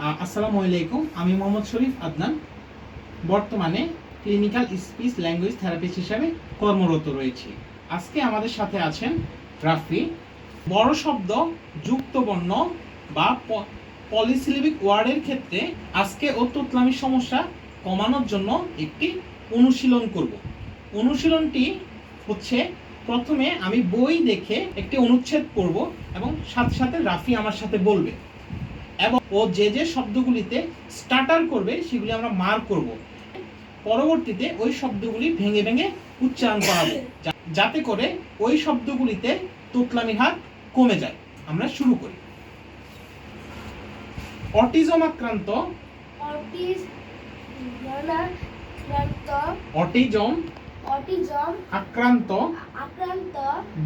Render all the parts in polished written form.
আসসালামু আলাইকুম। আমি মোহাম্মদ শরীফ আদনান বর্তমানে ক্লিনিক্যাল স্পিচ ল্যাঙ্গুয়েজ থেরাপিস্ট হিসেবে কর্মরত রয়েছি। আজকে আমাদের সাথে আছেন রাফি। বড় শব্দ, যুক্ত বর্ণ বা পলিসিলেবিক ওয়ার্ডের ক্ষেত্রে আজকে ও তোতলামির সমস্যা কমানোর জন্য একটি অনুশীলন করব। অনুশীলনটি হচ্ছে, প্রথমে আমি বই দেখে একটি অনুচ্ছেদ পড়ব এবং সাথে সাথে রাফি আমার সাথে বলবে এবং ও যে যে শব্দগুলিতে স্টার্টার করবে সেগুলি আমরা মার্ক করব। পরবর্তীতে ওই শব্দগুলি ভেঙে ভেঙে উচ্চারণ করাবো যাতে করে ওই শব্দগুলিতে তোতলামির হার কমে যায়। আমরা শুরু করি। অটিজম আক্রান্ত, অটিজম আক্রান্ত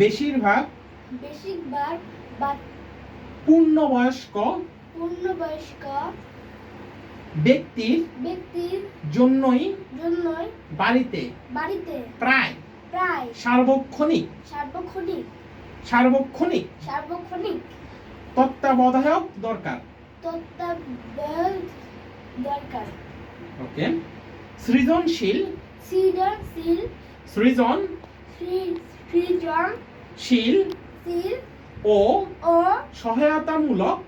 বেশিরভাগ পূর্ণবয়স্ক ব্যক্তির জন্যই বাড়িতে প্রায় সার্বক্ষণিক তত্ত্বাবধায়ক দরকার। ওকে। সৃজনশীল ও সহায়তামূলক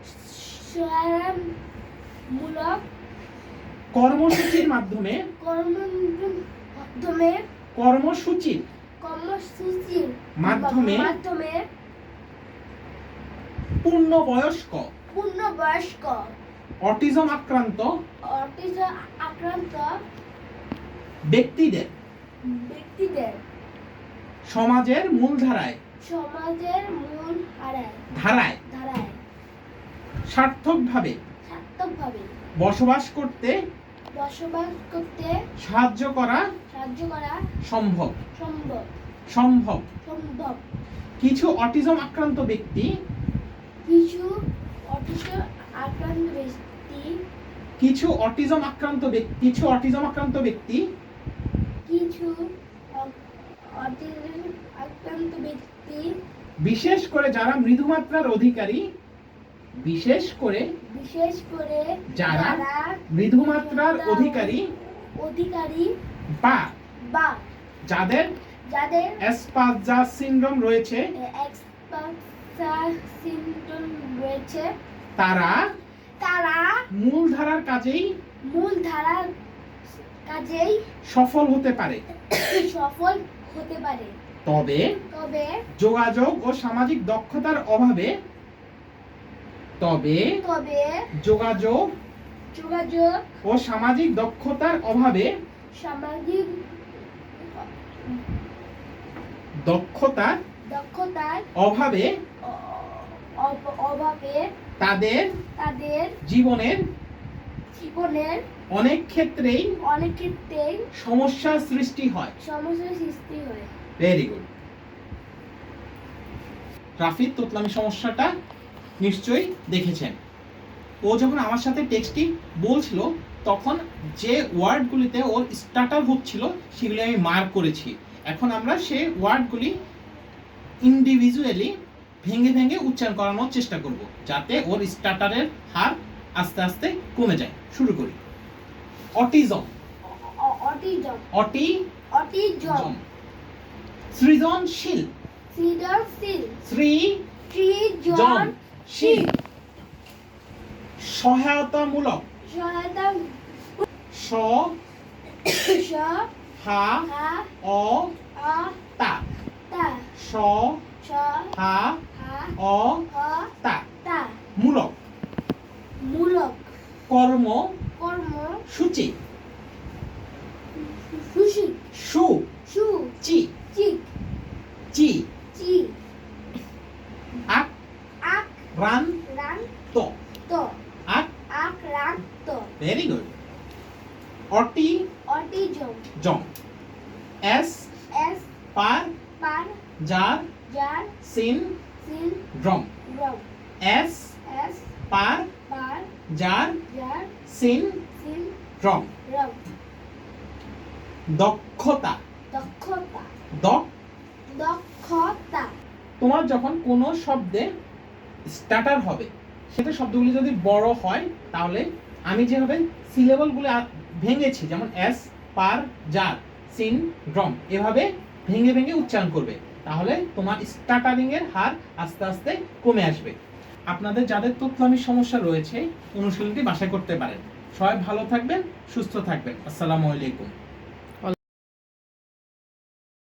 কর্মসূচির মাধ্যমে পূর্ণবয়স্ক অটিজম আক্রান্ত ব্যক্তিদের সমাজের মূলধারায় সার্থকভাবে বসবাস করতে সাহায্য করা সম্ভব। কিছু অটিজম আক্রান্ত ব্যক্তি বিশেষ করে যারা মৃদুমাত্রার অধিকারী বা যাদের অ্যাসপারজার সিনড্রোম রয়েছে তারা মূলধারার কাজেই সফল হতে পারে। তবে যোগাযোগ ও সামাজিক দক্ষতার অভাবে তাদের জীবনের অনেক ক্ষেত্রেই সমস্যার সৃষ্টি হয়। Very good. রাফির তোতলামি সমস্যাটা নিশ্চয়ই দেখেছেন। ও যখন আমার সাথে টেক্সটটি বলছিল তখন যে ওয়ার্ডগুলিতে ওর স্টার্টার হচ্ছিল সেগুলি আমি মার্ক করেছি। এখন আমরা সেই ওয়ার্ডগুলি ইন্ডিভিজুয়ালি ভেঙে ভেঙে উচ্চারণ করানোর চেষ্টা করব যাতে ওর স্টার্টারের হার আস্তে আস্তে কমে যায়। শুরু করি। অটিজম সৃজনশীল সহায়তামূলক মূলক কর্মসূচি আক্রান্ত। Very good. Autism Asperger syndrome Asperger syndrome. দক্ষতা তোমার যখন কোনো শব্দে স্টার্টার হবে সেটা শব্দগুলি যদি বড় হয় তাহলে আমি যেভাবে সিলেবলগুলো ভেঙেছি, যেমন এস, পার, জার, সিন, ড্রম, এভাবে ভেঙে ভেঙে উচ্চারণ করবে, তাহলে তোমার স্টাটারিং এর হার আস্তে আস্তে কমে আসবে। আপনাদের যাদের তোতলামির সমস্যা রয়েছে অনুশীলনটি বাসায় করতে পারেন। সবাই ভালো থাকবেন, সুস্থ থাকবেন। আসসালামু আলাইকুম।